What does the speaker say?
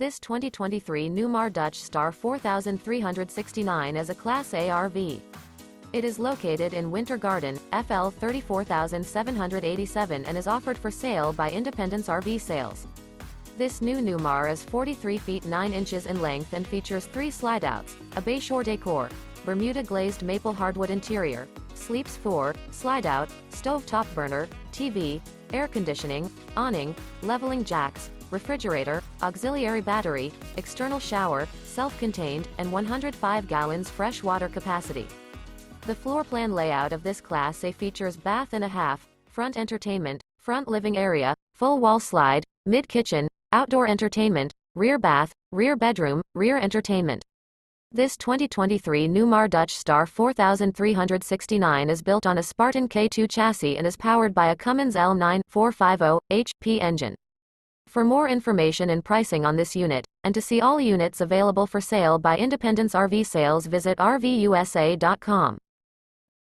This 2023 Newmar Dutch Star 4369 is a Class A RV. It is located in Winter Garden, FL 34787 and is offered for sale by Independence RV Sales. This new Newmar is 43 feet 9 inches in length and features 3 slideouts, a Bayshore Decor, Bermuda Glazed Maple Hardwood interior, sleeps 4, slideout, stovetop burner, TV, air conditioning, awning, leveling jacks, refrigerator, auxiliary battery, external shower, self-contained, and 105 gallons fresh water capacity. The floor plan layout of this Class A features bath and a half, front entertainment, front living area, full wall slide, mid-kitchen, outdoor entertainment, rear bath, rear bedroom, rear entertainment. This 2023 Newmar Dutch Star 4369 is built on a Spartan K2 chassis and is powered by a Cummins L9 450 HP engine. For more information and pricing on this unit, and to see all units available for sale by Independence RV Sales, visit RVUSA.com.